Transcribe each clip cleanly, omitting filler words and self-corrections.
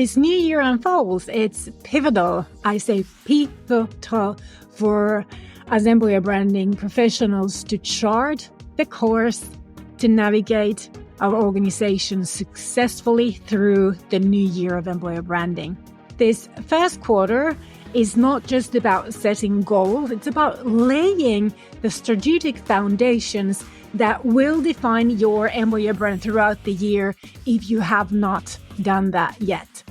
this new year unfolds, it's pivotal. I say pivotal for as employer branding professionals to chart the course to navigate our organization successfully through the new year of employer branding. This first quarter is not just about setting goals, it's about laying the strategic foundations that will define your employer brand throughout the year if you have not done that yet.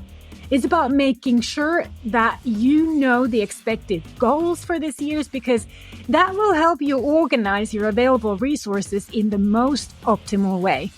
It's about making sure that you know the expected goals for this year, because that will help you organize your available resources in the most optimal way.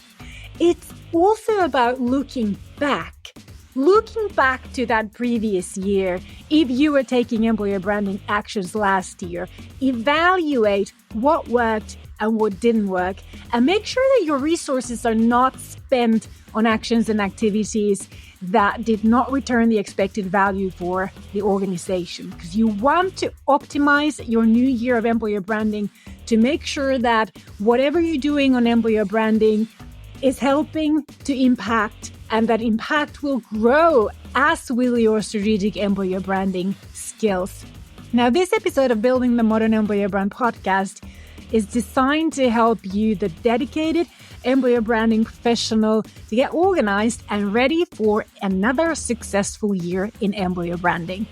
It's also about looking back to that previous year. If you were taking employer branding actions last year, evaluate what worked and what didn't work, and make sure that your resources are not spent on actions and activities that did not return the expected value for the organization. Because you want to optimize your new year of employer branding to make sure that whatever you're doing on employer branding is helping to impact, and that impact will grow, as will your strategic employer branding skills. Now, this episode of Building the Modern Employer Brand podcast is designed to help you, the dedicated employer branding professional, to get organized and ready for another successful year in employer branding.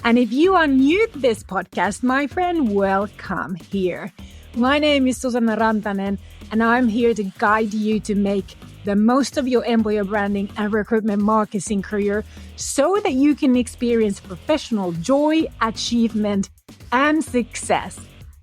And if you are new to this podcast, my friend, welcome here. My name is Susanna Rantanen, and I'm here to guide you to make the most of your employer branding and recruitment marketing career so that you can experience professional joy, achievement, and success.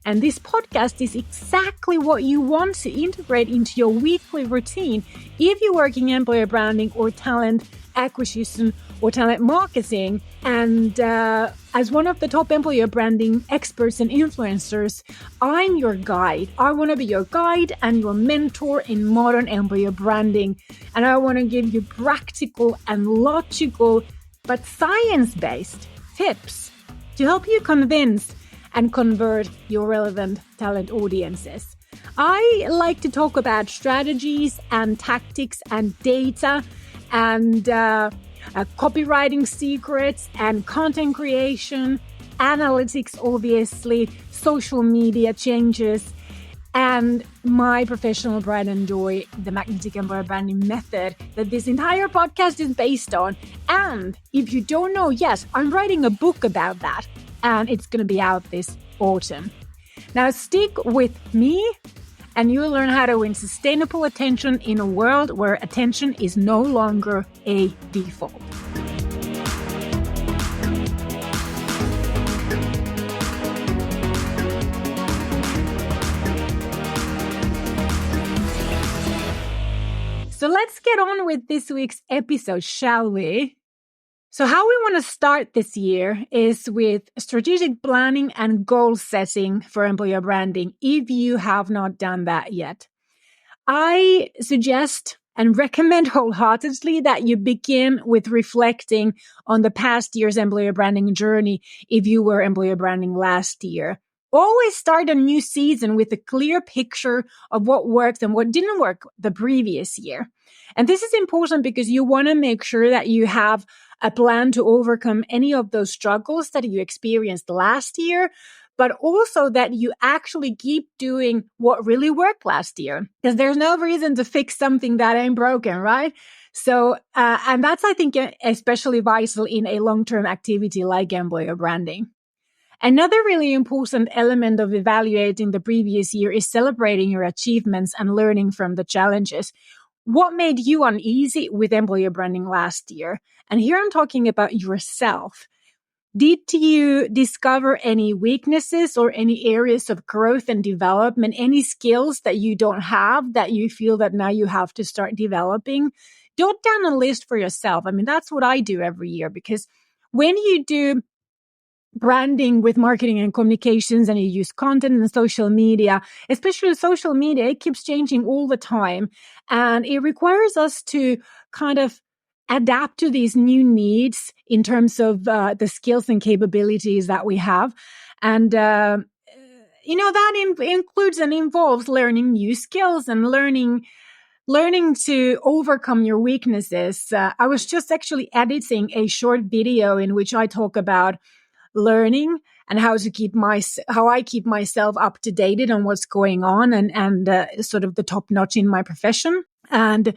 And this podcast is exactly what you want to integrate into your weekly routine if you're working in employer branding or talent acquisition or talent marketing. And as one of the top employer branding experts and influencers, I'm your guide. I want to be your guide and your mentor in modern employer branding. And I want to give you practical and logical, but science-based tips to help you convince and convert your relevant talent audiences. I like to talk about strategies and tactics and data and copywriting secrets and content creation, analytics, obviously, social media changes, and my professional pride and joy, the magnetic employer branding method that this entire podcast is based on. And if you don't know yet, I'm writing a book about that, and it's going to be out this autumn. Now stick with me, and you'll learn how to win sustainable attention in a world where attention is no longer a default. So let's get on with this week's episode, shall we? So how we want to start this year is with strategic planning and goal setting for employer branding, if you have not done that yet. I suggest and recommend wholeheartedly that you begin with reflecting on the past year's employer branding journey if you were employer branding last year. Always start a new season with a clear picture of what worked and what didn't work the previous year. And this is important because you want to make sure that you have a plan to overcome any of those struggles that you experienced last year, but also that you actually keep doing what really worked last year. Because there's no reason to fix something that ain't broken, right? So, and that's, I think, especially vital in a long-term activity like employer branding. Another really important element of evaluating the previous year is celebrating your achievements and learning from the challenges. What made you uneasy with employer branding last year? And here I'm talking about yourself. Did you discover any weaknesses or any areas of growth and development, any skills that you don't have that you feel that now you have to start developing? Jot down a list for yourself. I mean, that's what I do every year, because when you do branding with marketing and communications and you use content and social media, especially social media, it keeps changing all the time. And it requires us to kind of adapt to these new needs in terms of the skills and capabilities that we have. And, that includes and involves learning new skills and learning learning to overcome your weaknesses, I was just actually editing a short video in which I talk about learning and how I keep myself up to date on what's going on and sort of the top notch in my profession. And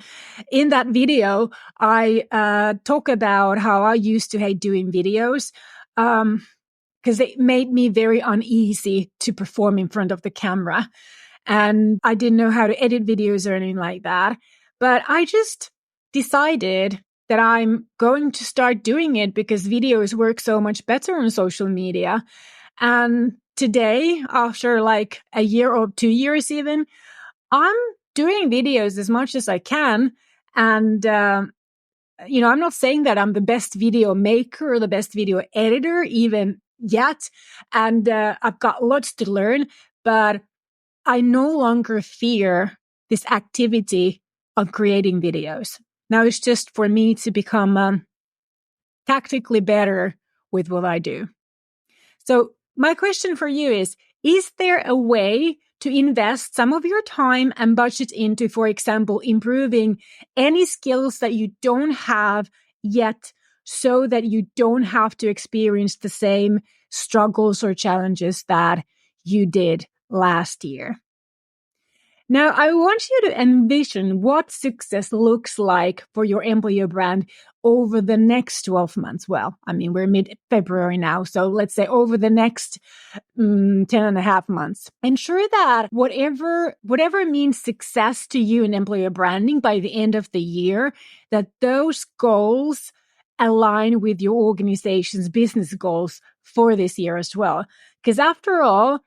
in that video, I talk about how I used to hate doing videos because it made me very uneasy to perform in front of the camera. And I didn't know how to edit videos or anything like that. But I just decided that I'm going to start doing it because videos work so much better on social media. And today, after like a year or 2 years even, I'm doing videos as much as I can. And, I'm not saying that I'm the best video maker or the best video editor even yet. And I've got lots to learn, but I no longer fear this activity of creating videos. Now it's just for me to become tactically better with what I do. So my question for you is there a way to invest some of your time and budget into, for example, improving any skills that you don't have yet so that you don't have to experience the same struggles or challenges that you did last year? Now, I want you to envision what success looks like for your employer brand over the next 12 months. Well, I mean, we're mid-February now, so let's say over the next 10 and a half months. Ensure that whatever means success to you in employer branding by the end of the year, that those goals align with your organization's business goals for this year as well. Because after all,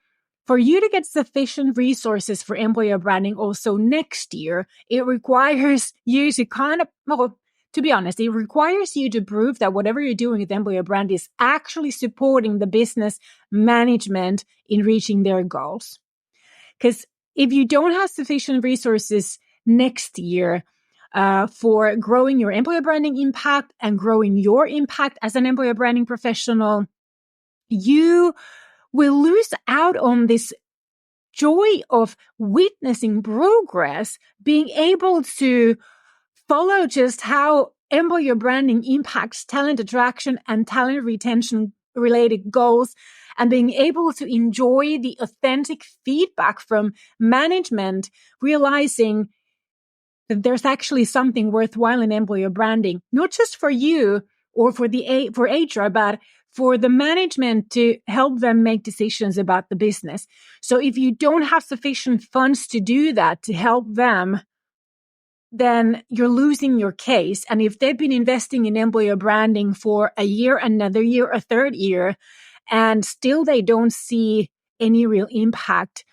for you to get sufficient resources for employer branding also next year, it requires you to to be honest, it requires you to prove that whatever you're doing with employer brand is actually supporting the business management in reaching their goals. Because if you don't have sufficient resources next year for growing your employer branding impact and growing your impact as an employer branding professional, you will lose out on this joy of witnessing progress, being able to follow just how employer branding impacts talent attraction and talent retention related goals, and being able to enjoy the authentic feedback from management, realizing that there's actually something worthwhile in employer branding, not just for you or for HR, but for the management to help them make decisions about the business. So if you don't have sufficient funds to do that, to help them, then you're losing your case. And if they've been investing in employer branding for a year, another year, a third year, and still they don't see any real impact,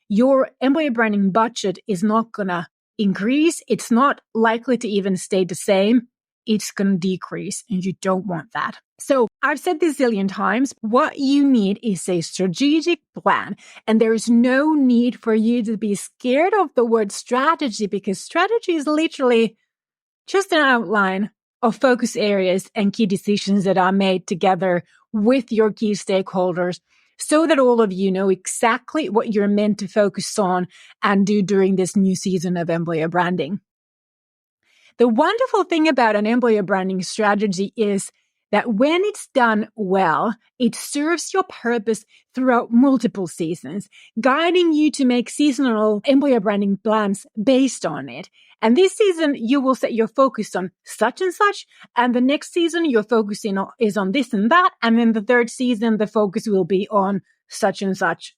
your employer branding budget is not going to increase. It's not likely to even stay the same. It's going to decrease, and you don't want that. So I've said this a zillion times, what you need is a strategic plan. And there is no need for you to be scared of the word strategy, because strategy is literally just an outline of focus areas and key decisions that are made together with your key stakeholders so that all of you know exactly what you're meant to focus on and do during this new season of employer branding. The wonderful thing about an employer branding strategy is that when it's done well, it serves your purpose throughout multiple seasons, guiding you to make seasonal employer branding plans based on it. And this season, you will set your focus on such and such. And the next season, your focus is on this and that. And then the third season, the focus will be on such and such.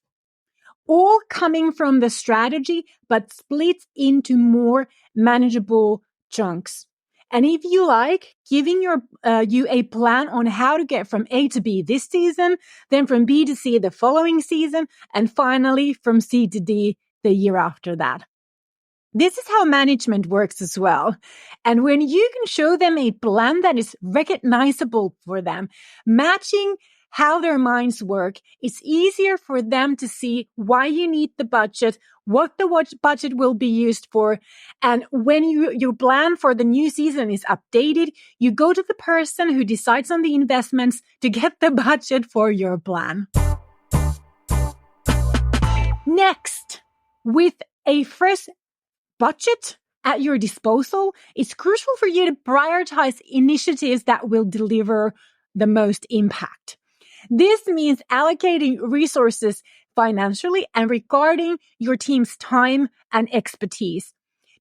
All coming from the strategy, but split into more manageable chunks. And if you like, giving you a plan on how to get from A to B this season, then from B to C the following season, and finally from C to D the year after that. This is how management works as well. And when you can show them a plan that is recognizable for them, matching how their minds work, it's easier for them to see why you need the budget, what the budget will be used for. And when your plan for the new season is updated, you go to the person who decides on the investments to get the budget for your plan. Next, with a fresh budget at your disposal, it's crucial for you to prioritize initiatives that will deliver the most impact. This means allocating resources financially and regarding your team's time and expertise.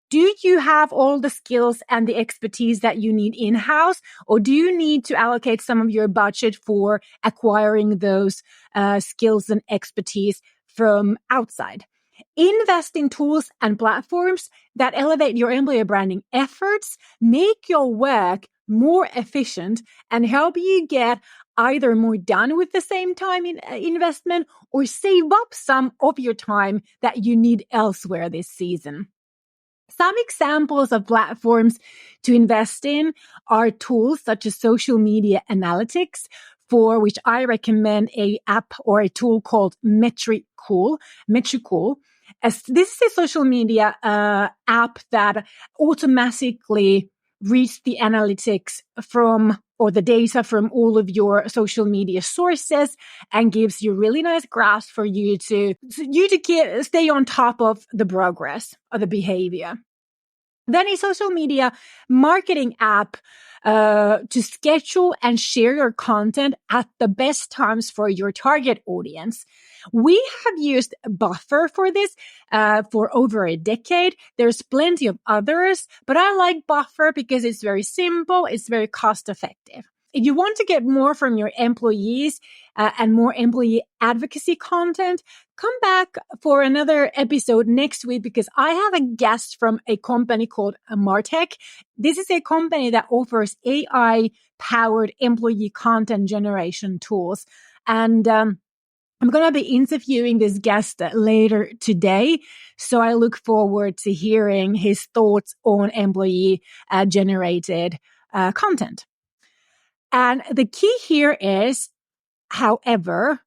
Do you have all the skills and the expertise that you need in-house, or do you need to allocate some of your budget for acquiring those skills and expertise from outside? Invest in tools and platforms that elevate your employer branding efforts, make your work more efficient, and help you get either more done with the same time investment or save up some of your time that you need elsewhere this season. Some examples of platforms to invest in are tools such as social media analytics, for which I recommend a app or a tool called Metricool. As this is a social media app that automatically reads the analytics from or the data from all of your social media sources and gives you really nice graphs for you to stay on top of the progress of the behavior. Then a social media marketing app to schedule and share your content at the best times for your target audience. We have used Buffer for this for over a decade. There's plenty of others, but I like Buffer because it's very simple, it's very cost effective. If you want to get more from your employees and more employee advocacy content, come back for another episode next week because I have a guest from a company called Martech. This is a company that offers AI-powered employee content generation tools. And I'm going to be interviewing this guest later today. So I look forward to hearing his thoughts on employee generated content. And the key here is, however,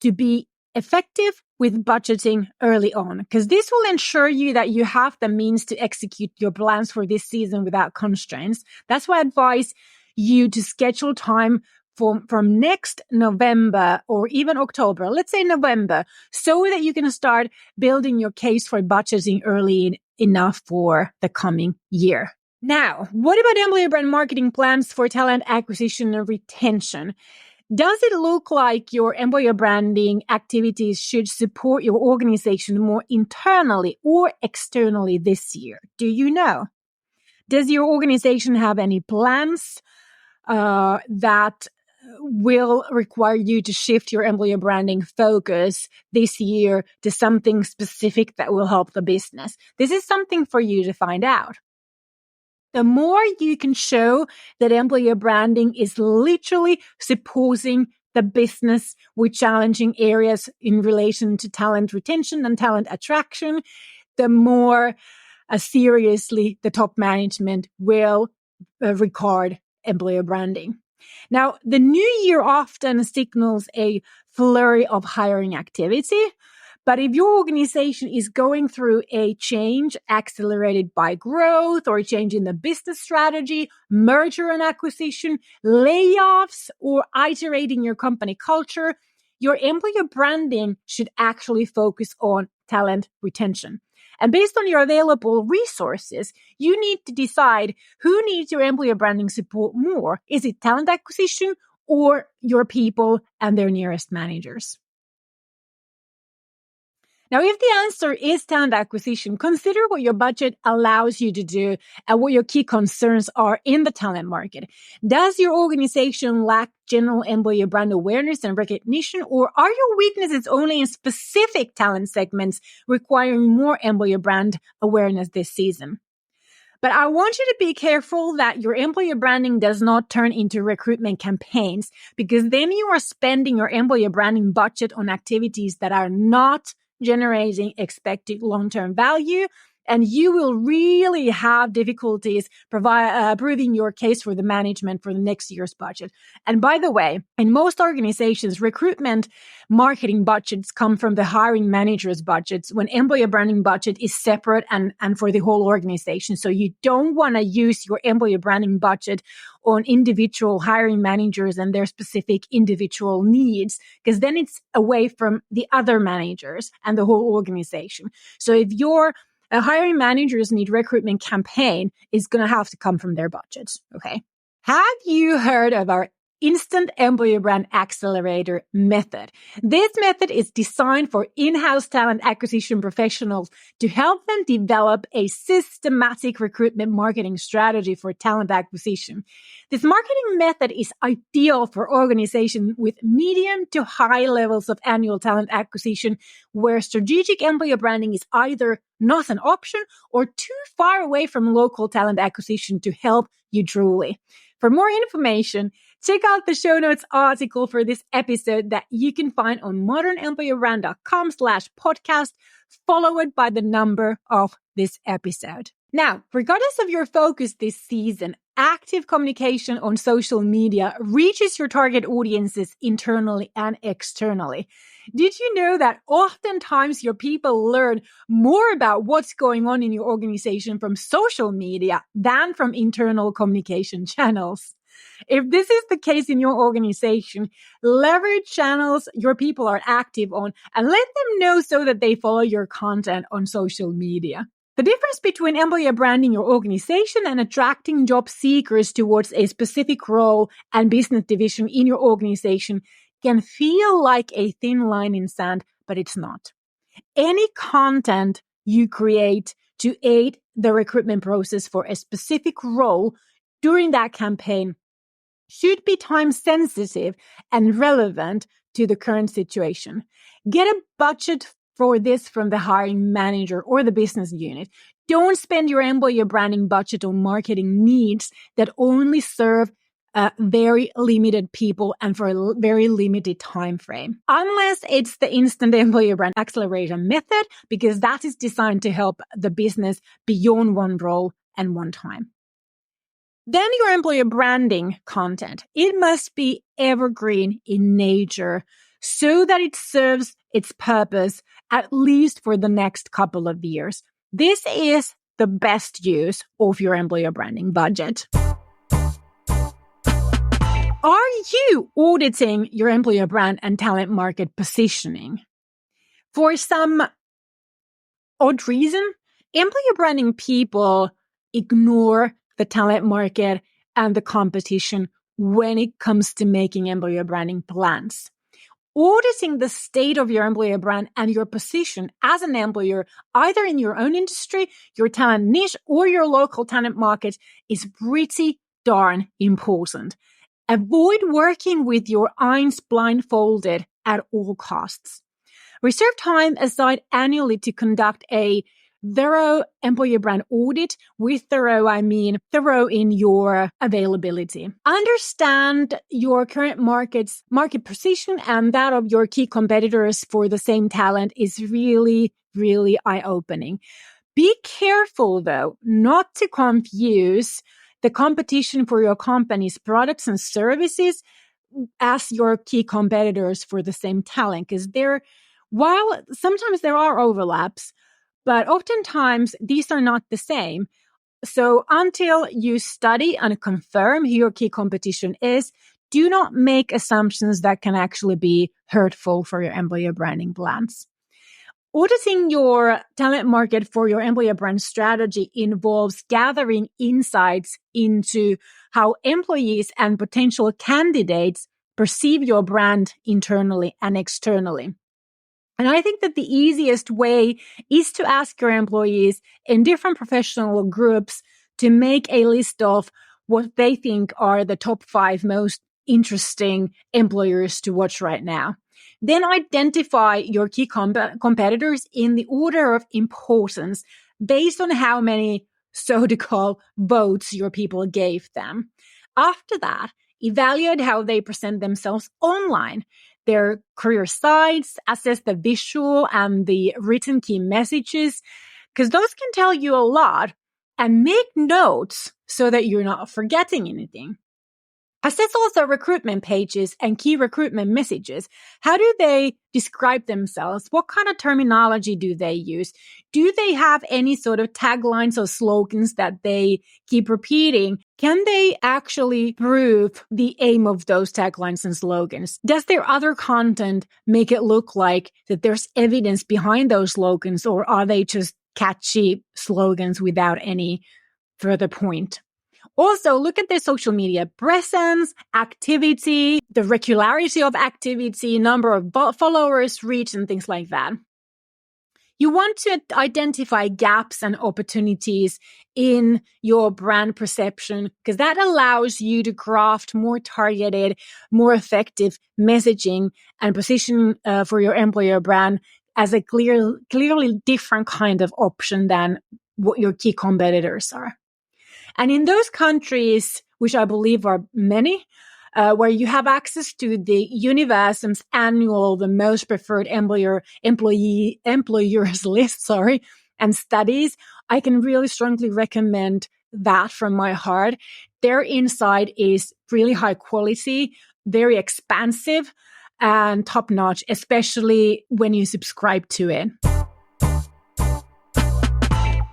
to be effective with budgeting early on, because this will ensure you that you have the means to execute your plans for this season without constraints. That's why I advise you to schedule time from next November or even October, let's say November, so that you can start building your case for budgeting early enough for the coming year. Now, what about employer brand marketing plans for talent acquisition and retention? Does it look like your employer branding activities should support your organization more internally or externally this year? Do you know? Does your organization have any plans that will require you to shift your employer branding focus this year to something specific that will help the business? This is something for you to find out. The more you can show that employer branding is literally supporting the business with challenging areas in relation to talent retention and talent attraction, the more seriously the top management will regard employer branding. Now, the new year often signals a flurry of hiring activity. But if your organization is going through a change accelerated by growth or a change in the business strategy, merger and acquisition, layoffs, or iterating your company culture, your employer branding should actually focus on talent retention. And based on your available resources, you need to decide who needs your employer branding support more. Is it talent acquisition or your people and their nearest managers? Now, if the answer is talent acquisition, consider what your budget allows you to do and what your key concerns are in the talent market. Does your organization lack general employer brand awareness and recognition, or are your weaknesses only in specific talent segments requiring more employer brand awareness this season? But I want you to be careful that your employer branding does not turn into recruitment campaigns, because then you are spending your employer branding budget on activities that are not generating expected long-term value, and you will really have difficulties proving your case for the management for the next year's budget. And by the way, in most organizations, recruitment marketing budgets come from the hiring manager's budgets when employer branding budget is separate and for the whole organization. So you don't want to use your employer branding budget on individual hiring managers and their specific individual needs, because then it's away from the other managers and the whole organization. So if your A hiring manager's need recruitment campaign is going to have to come from their budget. Okay. Have you heard of our Instant Employer Brand Accelerator method? This method is designed for in-house talent acquisition professionals to help them develop a systematic recruitment marketing strategy for talent acquisition. This marketing method is ideal for organizations with medium to high levels of annual talent acquisition, where strategic employer branding is either not an option or too far away from local talent acquisition to help you truly. For more information, check out the show notes article for this episode that you can find on modernemployerbrand.com/podcast, followed by the number of this episode. Now, regardless of your focus this season, active communication on social media reaches your target audiences internally and externally. Did you know that oftentimes your people learn more about what's going on in your organization from social media than from internal communication channels? If this is the case in your organization, leverage channels your people are active on and let them know so that they follow your content on social media. The difference between employer branding your organization and attracting job seekers towards a specific role and business division in your organization can feel like a thin line in sand, but it's not. Any content you create to aid the recruitment process for a specific role during that campaign should be time sensitive and relevant to the current situation. Get a budget for this from the hiring manager or the business unit. Don't spend your employer branding budget on marketing needs that only serve very limited people and for a very limited time frame. Unless it's the Instant Employer Brand Accelerator method, because that is designed to help the business beyond one role and one time. Then your employer branding content. It must be evergreen in nature so that it serves its purpose at least for the next couple of years. This is the best use of your employer branding budget. Are you auditing your employer brand and talent market positioning? For some odd reason, employer branding people ignore the talent market and the competition when it comes to making employer branding plans. Auditing the state of your employer brand and your position as an employer, either in your own industry, your talent niche, or your local talent market is pretty darn important. Avoid working with your eyes blindfolded at all costs. Reserve time aside annually to conduct a thorough employer brand audit. With thorough, I mean thorough in your availability. Understand your current market position and that of your key competitors for the same talent is really, really eye-opening. Be careful, though, not to confuse the competition for your company's products and services as your key competitors for the same talent, because while sometimes there are overlaps, but oftentimes these are not the same. So until you study and confirm who your key competition is, do not make assumptions that can actually be hurtful for your employer branding plans. Auditing your talent market for your employer brand strategy involves gathering insights into how employees and potential candidates perceive your brand internally and externally. And I think that the easiest way is to ask your employees in different professional groups to make a list of what they think are the top 5 most interesting employers to watch right now. Then identify your key competitors in the order of importance based on how many so-called votes your people gave them. After that, evaluate how they present themselves online, their career sites, assess the visual and the written key messages, because those can tell you a lot, and make notes so that you're not forgetting anything. Assess also recruitment pages and key recruitment messages. How do they describe themselves? What kind of terminology do they use? Do they have any sort of taglines or slogans that they keep repeating? Can they actually prove the aim of those taglines and slogans? Does their other content make it look like that there's evidence behind those slogans, or are they just catchy slogans without any further point. Also, look at their social media presence, activity, the regularity of activity, number of followers, reach, and things like that. You want to identify gaps and opportunities in your brand perception because that allows you to craft more targeted, more effective messaging and position for your employer brand as a clearly different kind of option than what your key competitors are. And in those countries, which I believe are many, where you have access to the Universum's annual, the most preferred employers list, and studies, I can really strongly recommend that from my heart. Their insight is really high quality, very expansive, and top notch, especially when you subscribe to it.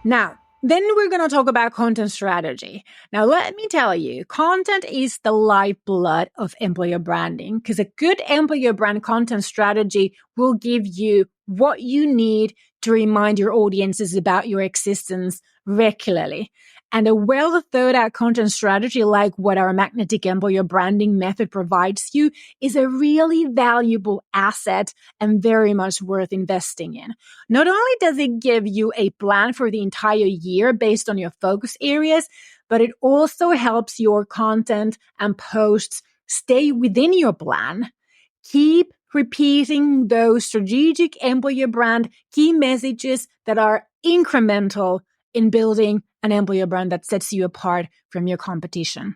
Now, then we're going to talk about content strategy. Now, let me tell you, content is the lifeblood of employer branding because a good employer brand content strategy will give you what you need to remind your audiences about your existence regularly. And a well thought out content strategy like what our magnetic employer branding method provides you is a really valuable asset and very much worth investing in. Not only does it give you a plan for the entire year based on your focus areas, but it also helps your content and posts stay within your plan. Keep repeating those strategic employer brand key messages that are incremental in building an employer brand that sets you apart from your competition.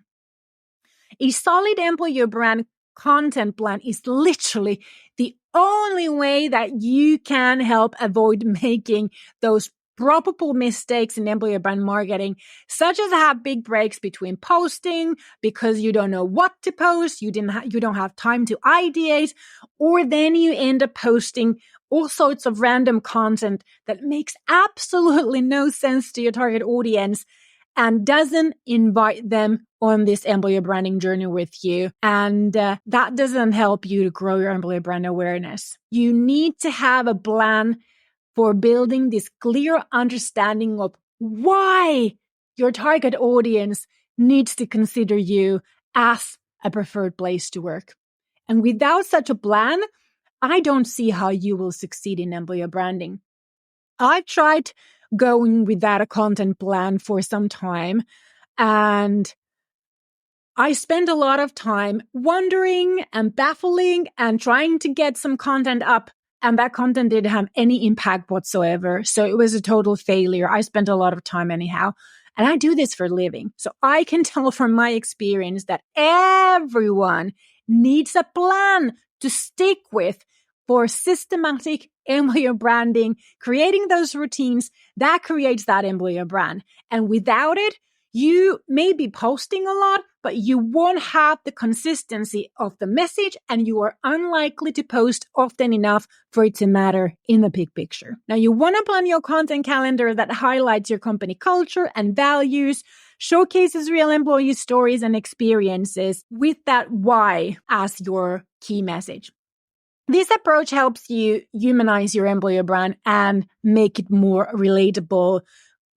A solid employer brand content plan is literally the only way that you can help avoid making those probable mistakes in employer brand marketing, such as have big breaks between posting because you don't know what to post, you don't have time to ideate, or then you end up posting all sorts of random content that makes absolutely no sense to your target audience and doesn't invite them on this employer branding journey with you. And that doesn't help you to grow your employer brand awareness. You need to have a plan for building this clear understanding of why your target audience needs to consider you as a preferred place to work. And without such a plan, I don't see how you will succeed in employer branding. I've tried going without a content plan for some time, and I spend a lot of time wondering and baffling and trying to get some content up, and that content didn't have any impact whatsoever. So it was a total failure. I spent a lot of time anyhow. And I do this for a living. So I can tell from my experience that everyone needs a plan to stick with for systematic employer branding, creating those routines that creates that employer brand. And without it, you may be posting a lot, but you won't have the consistency of the message and you are unlikely to post often enough for it to matter in the big picture. Now, you want to plan your content calendar that highlights your company culture and values, showcases real employee stories and experiences with that why as your key message. This approach helps you humanize your employer brand and make it more relatable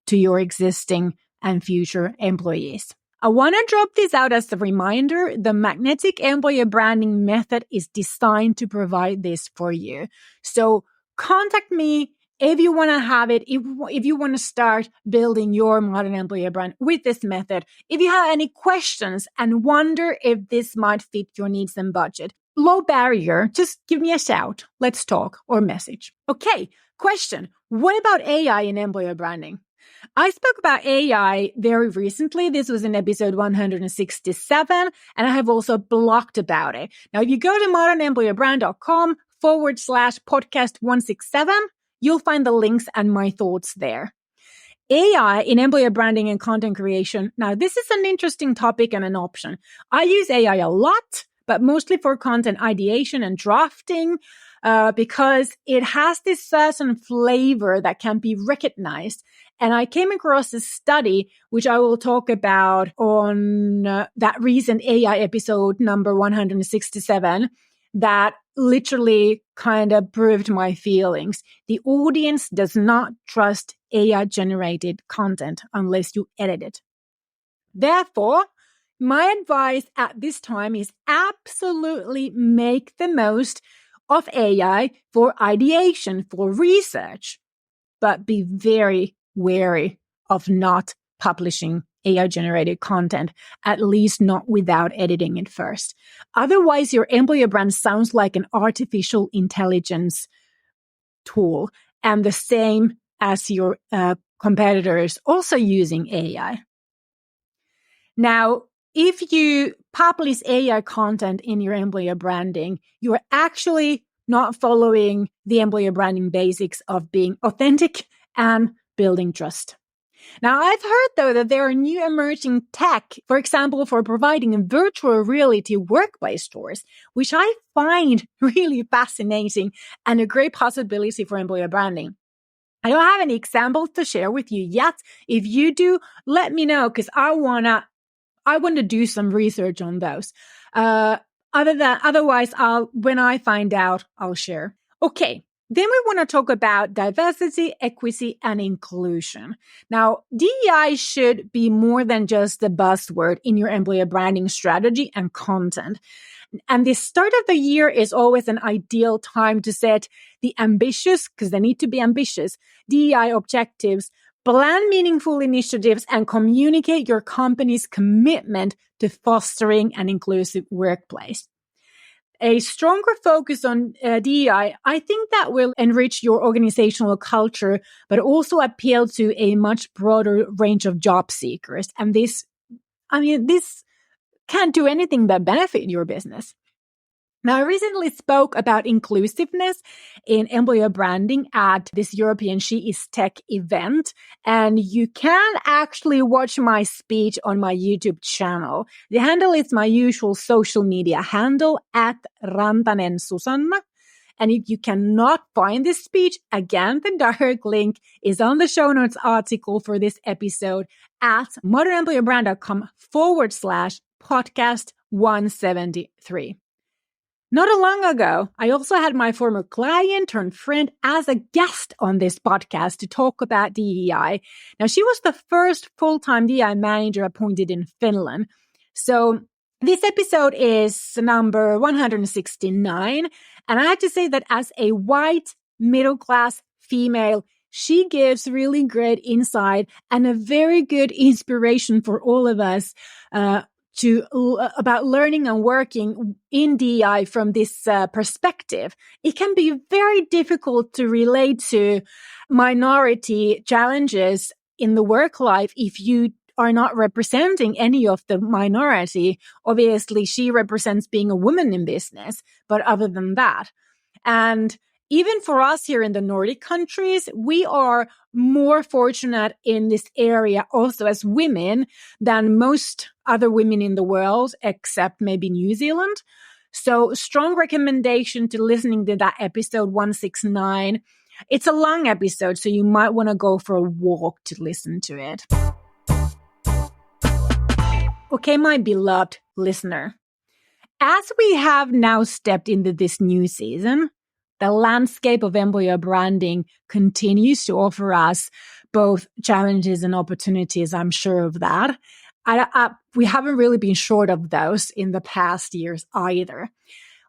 to your existing and future employees. I want to drop this out as a reminder. The magnetic employer branding method is designed to provide this for you. So contact me if you want to have it, if you want to start building your modern employer brand with this method. If you have any questions and wonder if this might fit your needs and budget, low barrier, just give me a shout. Let's talk or message. Okay, question. What about AI in employer branding? I spoke about AI very recently. This was in episode 167, and I have also blogged about it. Now, if you go to modernemployerbrand.com/podcast 167, you'll find the links and my thoughts there. AI in employer branding and content creation. Now, this is an interesting topic and an option. I use AI a lot, but mostly for content ideation and drafting, because it has this certain flavor that can be recognized. And I came across a study, which I will talk about on that recent AI episode number 167, that literally kind of proved my feelings. The audience does not trust AI-generated content unless you edit it. Therefore, my advice at this time is absolutely make the most of AI for ideation, for research, but be very wary of not publishing AI-generated content, at least not without editing it first. Otherwise, your employer brand sounds like an artificial intelligence tool, and the same as your competitors also using AI. Now, if you publish AI content in your employer branding, you're actually not following the employer branding basics of being authentic and building trust. Now, I've heard, though, that there are new emerging tech, for example, for providing virtual reality workplace tours, which I find really fascinating and a great possibility for employer branding. I don't have any examples to share with you yet. If you do, let me know, because I want to do some research on those. Otherwise, when I find out, I'll share. Okay. Then we want to talk about diversity, equity, and inclusion. Now, DEI should be more than just a buzzword in your employer branding strategy and content. And the start of the year is always an ideal time to set the ambitious, because they need to be ambitious, DEI objectives, plan meaningful initiatives, and communicate your company's commitment to fostering an inclusive workplace. A stronger focus on DEI, I think that will enrich your organizational culture, but also appeal to a much broader range of job seekers. And this can't do anything but benefit your business. Now, I recently spoke about inclusiveness in employer branding at this European She is Tech event, and you can actually watch my speech on my YouTube channel. The handle is my usual social media handle at Rantanen Susanna. And if you cannot find this speech, again, the direct link is on the show notes article for this episode at modernemployerbrand.com/podcast 173. Not long ago, I also had my former client turned friend as a guest on this podcast to talk about DEI. Now, she was the first full-time DEI manager appointed in Finland. So this episode is number 169. And I have to say that as a white middle-class female, she gives really great insight and a very good inspiration for all of us about learning and working in DEI from this perspective. It can be very difficult to relate to minority challenges in the work life if you are not representing any of the minority. Obviously, she represents being a woman in business, but other than that. And even for us here in the Nordic countries, we are more fortunate in this area also as women than most other women in the world, except maybe New Zealand. So strong recommendation to listening to that episode 169. It's a long episode, so you might want to go for a walk to listen to it. Okay, my beloved listener. As we have now stepped into this new season, the landscape of employer branding continues to offer us both challenges and opportunities. I'm sure of that. We haven't really been short of those in the past years either.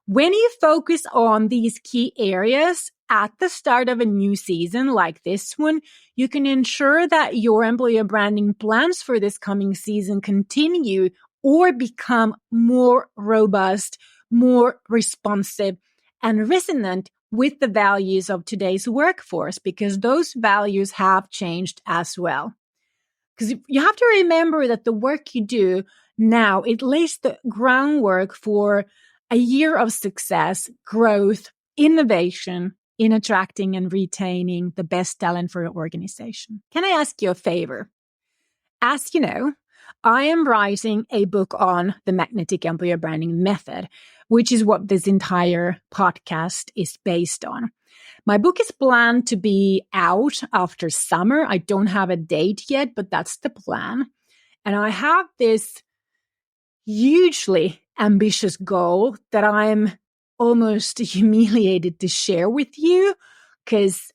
When you focus on these key areas at the start of a new season like this one, you can ensure that your employer branding plans for this coming season continue or become more robust, more responsive, and resonant with the values of today's workforce, because those values have changed as well. Because you have to remember that the work you do now, it lays the groundwork for a year of success, growth, innovation in attracting and retaining the best talent for your organization. Can I ask you a favor? As you know, I am writing a book on the magnetic employer branding method, which is what this entire podcast is based on. My book is planned to be out after summer. I don't have a date yet, but that's the plan. And I have this hugely ambitious goal that I'm almost humiliated to share with you, because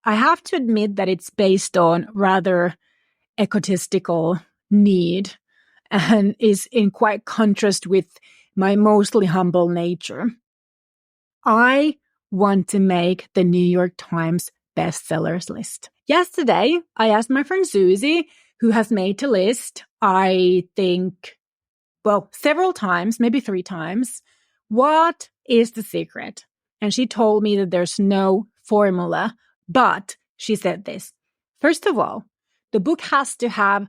I have to admit that it's based on rather egotistical need and is in quite contrast with my mostly humble nature. I want to make the New York Times bestsellers list. Yesterday, I asked my friend Susie, who has made the list, I think, several times, maybe 3 times, what is the secret? And she told me that there's no formula, but she said this. First of all, the book has to have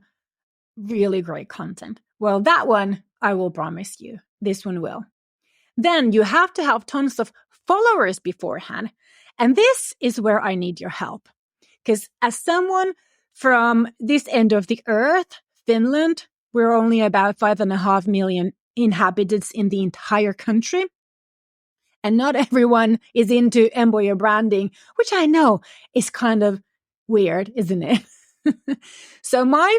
really great content. Well, that one, I will promise you. This one will. Then you have to have tons of followers beforehand. And this is where I need your help. Because as someone from this end of the earth, Finland, we're only about 5.5 million inhabitants in the entire country. And not everyone is into employer branding, which I know is kind of weird, isn't it? So my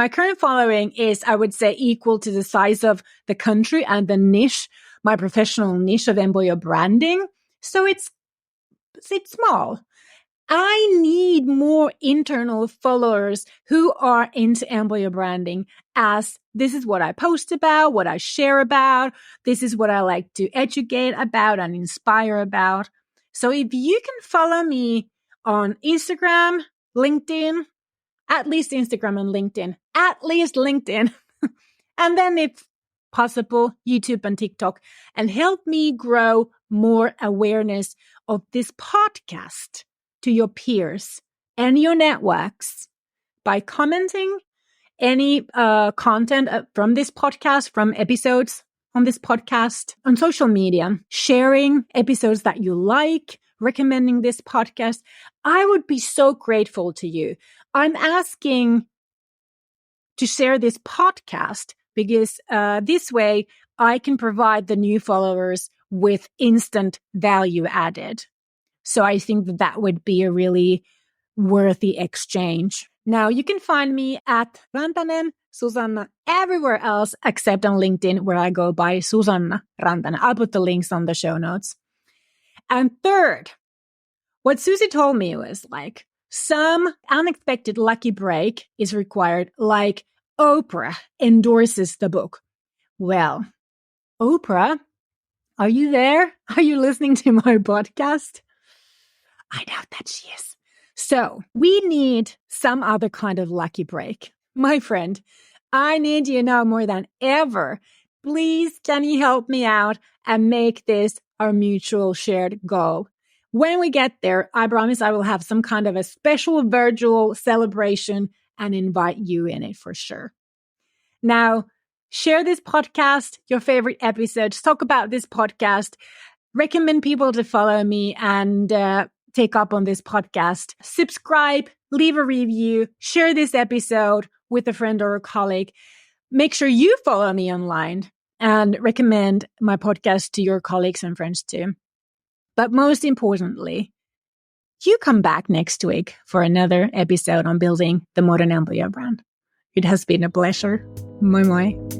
current following is, I would say, equal to the size of the country and the niche, my professional niche of employer branding. So it's small. I need more internal followers who are into employer branding, as this is what I post about, what I share about. This is what I like to educate about and inspire about. So if you can follow me on Instagram, LinkedIn, at least Instagram and LinkedIn, and then if possible, YouTube and TikTok, and help me grow more awareness of this podcast to your peers and your networks by commenting any content from this podcast, from episodes on this podcast on social media, sharing episodes that you like, recommending this podcast. I would be so grateful to you. I'm asking to share this podcast because this way I can provide the new followers with instant value added. So I think that would be a really worthy exchange. Now, you can find me at Rantanen Susanna everywhere else except on LinkedIn, where I go by Susanna Rantanen. I'll put the links on the show notes. And third, what Susie told me was like, some unexpected lucky break is required, like Oprah endorses the book. Well, Oprah, are you there? Are you listening to my podcast? I doubt that she is. So we need some other kind of lucky break. My friend, I need you now more than ever. Please, can you help me out and make this our mutual shared goal? When we get there, I promise I will have some kind of a special virtual celebration and invite you in it for sure. Now, share this podcast, your favorite episodes, talk about this podcast, recommend people to follow me and take up on this podcast. Subscribe, leave a review, share this episode with a friend or a colleague. Make sure you follow me online and recommend my podcast to your colleagues and friends too. But most importantly, you come back next week for another episode on building the modern employer brand. It has been a pleasure. Moi moi.